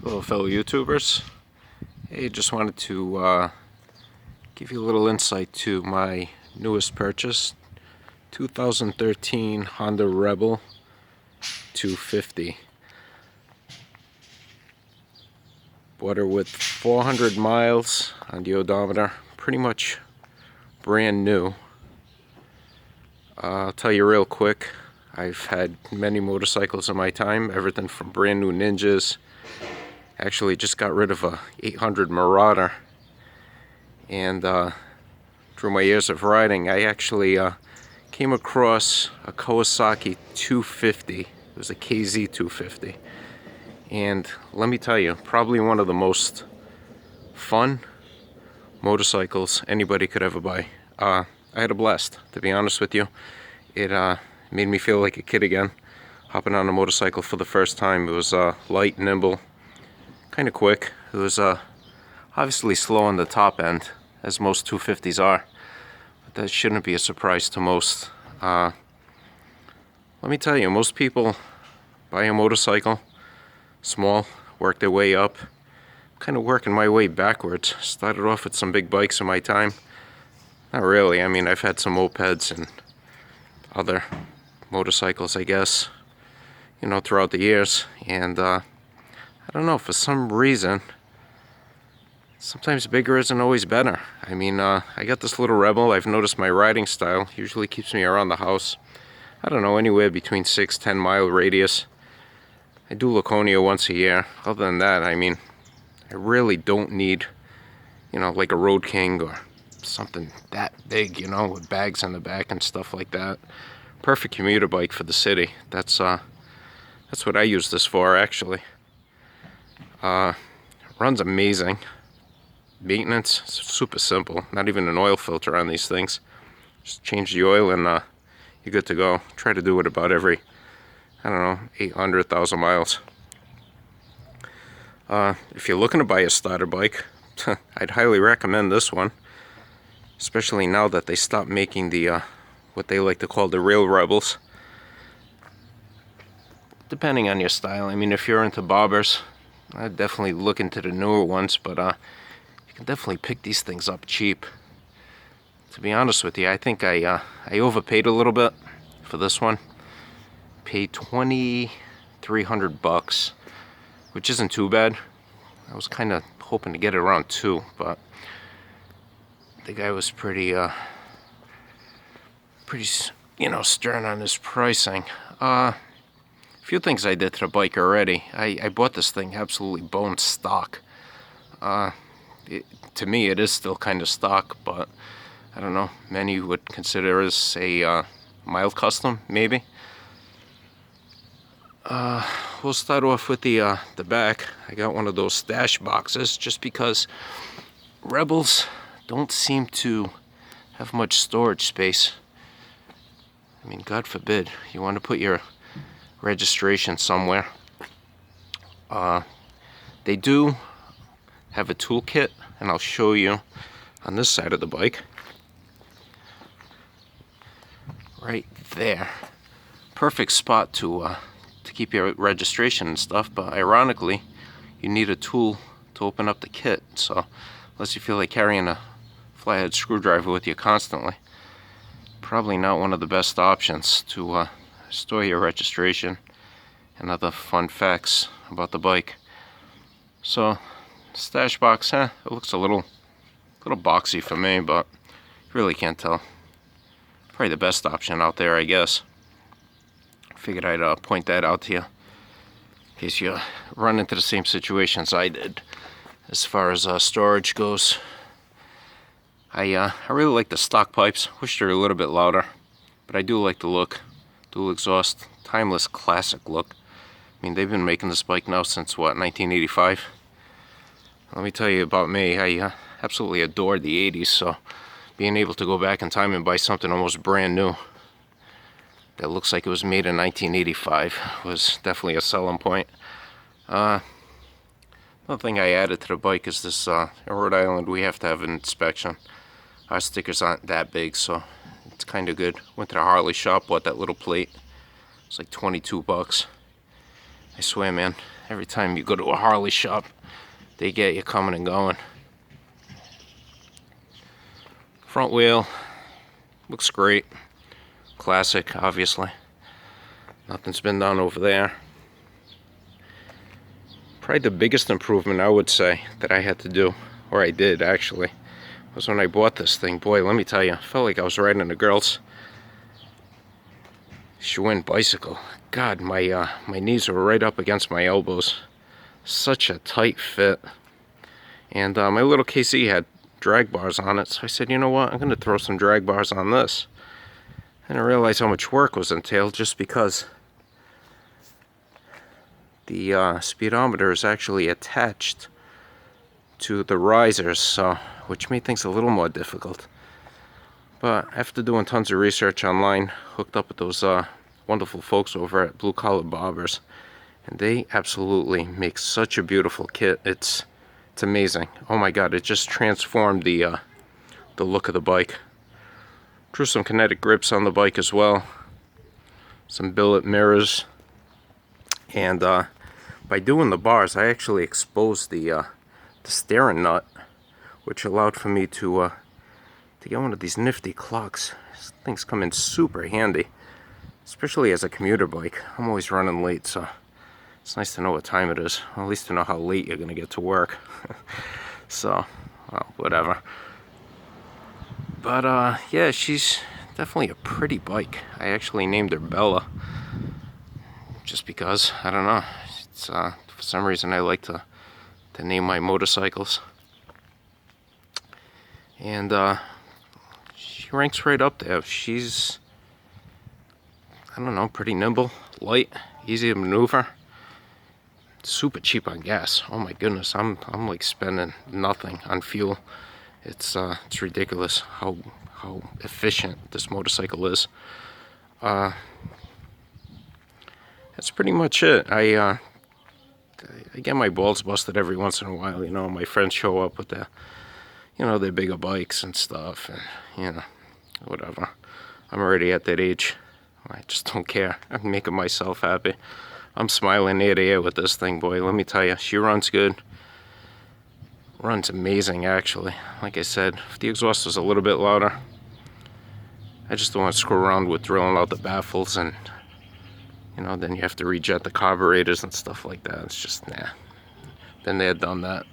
Hello fellow YouTubers. Hey, just wanted to give you a little insight to my newest purchase, 2013 Honda Rebel 250. Bought her with 400 miles on the odometer, pretty much brand new. I'll tell you real quick, I've had many motorcycles in my time, everything from brand new Ninjas. Actually just got rid of a 800 Marauder, and through my years of riding I actually came across a Kawasaki 250. It was a KZ 250, and let me tell you, probably one of the most fun motorcycles anybody could ever buy. I had a blast, to be honest with you. It made me feel like a kid again, hopping on a motorcycle for the first time. It was light, nimble, kind of quick. It was obviously slow on the top end, as most 250s are, but that shouldn't be a surprise to most. Let me tell you, most people buy a motorcycle small, work their way up. Kind of working my way backwards. Started off with some big bikes in my time. Not really, I mean, I've had some mopeds and other motorcycles, I guess, you know, throughout the years, and I don't know, for some reason, sometimes bigger isn't always better. I mean, I got this little Rebel. I've noticed my riding style usually keeps me around the house, I don't know, anywhere between 6-10 mile radius. I do Laconia once a year. Other than that, I mean, I really don't need, you know, like a Road King or something that big, you know, with bags on the back and stuff like that. Perfect commuter bike for the city. That's what I use this for, actually. Runs amazing. Maintenance, super simple. Not even an oil filter on these things. Just change the oil and you're good to go. Try to do it about every, I don't know, 800,000 miles. If you're looking to buy a starter bike, I'd highly recommend this one. Especially now that they stopped making the, what they like to call the real Rebels. Depending on your style. I mean, if you're into bobbers, I'd definitely look into the newer ones, but you can definitely pick these things up cheap. To be honest with you, I think I overpaid a little bit for this one. Paid $2,300, which isn't too bad. I was kind of hoping to get it around $2,000, but the guy was pretty, you know, stern on his pricing. Few things I did to the bike already. I bought this thing absolutely bone stock. To me, it is still kind of stock, but I don't know. Many would consider this a mild custom, maybe. We'll start off with the back. I got one of those stash boxes just because Rebels don't seem to have much storage space. I mean, God forbid you want to put your registration somewhere. They do have a toolkit, and I'll show you on this side of the bike. Right there. Perfect spot to keep your registration and stuff, but ironically, you need a tool to open up the kit, so unless you feel like carrying a flathead screwdriver with you constantly, probably not one of the best options to store your registration and other fun facts about the bike. So, stash box, it looks a little boxy for me, but you really can't tell. Probably the best option out there, I guess. Figured I'd point that out to you in case you run into the same situations I did as far as storage goes. I really like the stock pipes. Wish they were a little bit louder, but I do like the look. Dual exhaust, timeless classic look. I mean, they've been making this bike now since what, 1985? Let me tell you about me. I absolutely adored the 80s, so being able to go back in time and buy something almost brand new that looks like it was made in 1985 was definitely a selling point. Another thing I added to the bike is this, in Rhode Island we have to have an inspection. Our stickers aren't that big, so it's kind of good. Went to the Harley shop, bought that little plate. It's like $22. I swear, man, Every time you go to a Harley shop, they get you coming and going. Front wheel looks great. Classic, obviously. Nothing's been done over there. Probably the biggest improvement, I would say, that I had to do, or I did actually, was when I bought this thing. Boy, let me tell you, I felt like I was riding a girl's Schwinn bicycle. God, my knees were right up against my elbows. Such a tight fit. And my little KC had drag bars on it, so I said, you know what, I'm going to throw some drag bars on this. And I realized how much work was entailed just because the speedometer is actually attached to the risers, so which made things a little more difficult. But after doing tons of research online, hooked up with those wonderful folks over at Blue Collar Bobbers, and they absolutely make such a beautiful kit. It's amazing. Oh my God, it just transformed the look of the bike. Drew some kinetic grips on the bike as well, some billet mirrors, and by doing the bars, I actually exposed the steering nut, which allowed for me to get one of these nifty clocks. These things come in super handy, especially as a commuter bike. I'm always running late, so it's nice to know what time it is, or at least to know how late you're gonna get to work. So, well, whatever. But yeah, she's definitely a pretty bike. I actually named her Bella, just because, I don't know, it's for some reason I like to name my motorcycles. And she ranks right up there. She's, I don't know, pretty nimble, light, easy to maneuver, super cheap on gas. Oh my goodness, I'm like spending nothing on fuel. It's ridiculous how efficient this motorcycle is. That's pretty much it. I get my balls busted every once in a while. You know, my friends show up with their, you know, their bigger bikes and stuff, and you know, whatever. I'm already at that age. I just don't care. I'm making myself happy. I'm smiling ear to ear with this thing, boy. Let me tell you, she runs good. Runs amazing, actually. Like I said, if the exhaust was a little bit louder, I just don't want to screw around with drilling out the baffles, and you know, then you have to rejet the carburetors and stuff like that. It's just, nah. Been there, done that.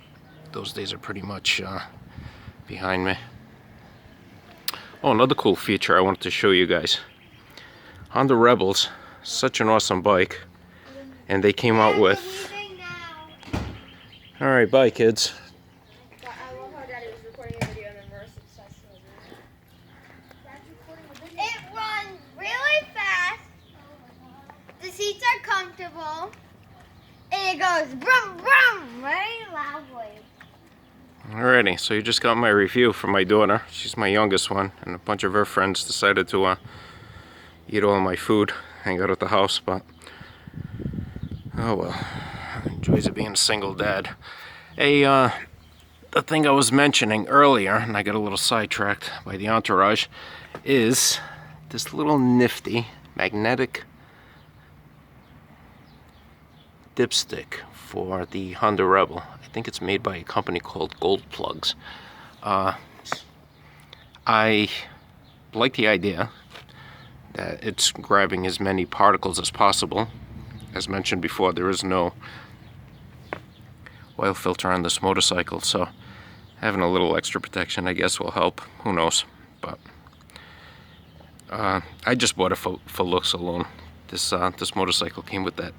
Those days are pretty much behind me. Oh, another cool feature I wanted to show you guys. Honda Rebels, such an awesome bike. And they came out with... Alright, bye kids. I love how Daddy was recording a video and then Marissa decides to do it. It runs really fast. The seats are comfortable. And it goes brum brum very loudly. Alrighty, so you just got my review from my daughter. She's my youngest one, and a bunch of her friends decided to eat all my food, hang out at the house, but oh well, joys of being a single dad. Hey, the thing I was mentioning earlier, and I got a little sidetracked by the entourage, is this little nifty magnetic dipstick for the Honda Rebel. I think it's made by a company called Gold Plugs. I like the idea that it's grabbing as many particles as possible. As mentioned before, there is no oil filter on this motorcycle, so having a little extra protection, I guess, will help. Who knows? But I just bought it for looks alone. This motorcycle came with that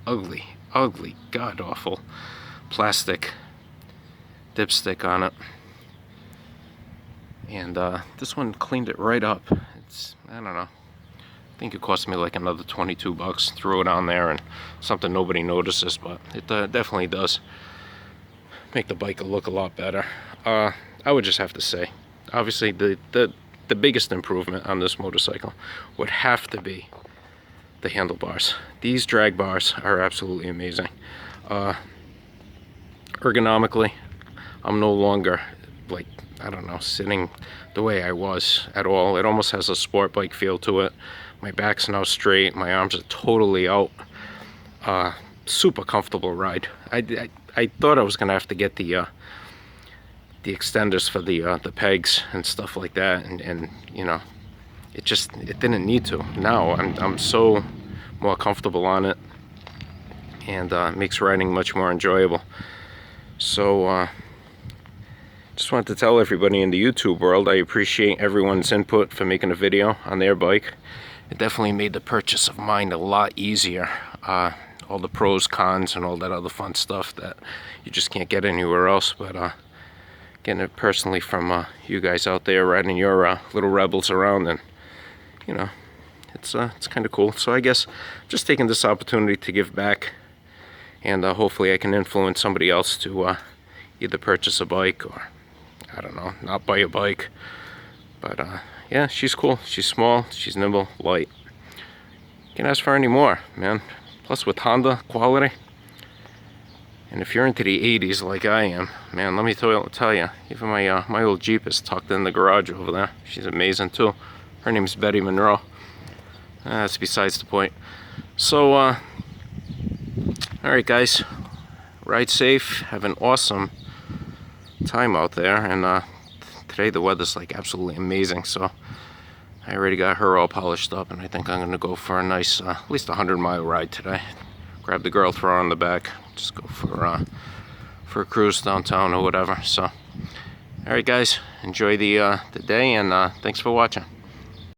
ugly, god-awful plastic dipstick on it, and this one cleaned it right up. It's, I don't know, I think it cost me like another 22 bucks. Threw it on there, and something nobody notices, but it definitely does make the bike look a lot better. I would just have to say, obviously the biggest improvement on this motorcycle would have to be the handlebars. These drag bars are absolutely amazing. Ergonomically, I'm no longer, like, I don't know, sitting the way I was at all. It almost has a sport bike feel to it. My back's now straight, my arms are totally out. super comfortable ride. I thought I was gonna have to get the extenders for the pegs and stuff like that, and you know, it didn't need to. Now I'm so more comfortable on it, and it makes riding much more enjoyable. So just wanted to tell everybody in the YouTube world, I appreciate everyone's input for making a video on their bike. It definitely made the purchase of mine a lot easier. All the pros, cons, and all that other fun stuff that you just can't get anywhere else. But getting it personally from you guys out there riding your little rebels around, and you know, it's kind of cool. So I guess just taking this opportunity to give back, and hopefully I can influence somebody else to either purchase a bike or, I don't know, not buy a bike. But yeah, she's cool. She's small, she's nimble, light. Can't ask for any more, man. Plus with Honda quality. And if you're into the 80s like I am, man, let me tell you, even my old Jeep is tucked in the garage over there. She's amazing too. Her name's Betty Monroe. That's besides the point. So, alright guys, ride safe, have an awesome time out there, and today the weather's like absolutely amazing, so I already got her all polished up, and I think I'm gonna go for a nice at least 100-mile ride today. Grab the girl, throw her on the back, just go for a cruise downtown or whatever. So alright guys, enjoy the day, and thanks for watching.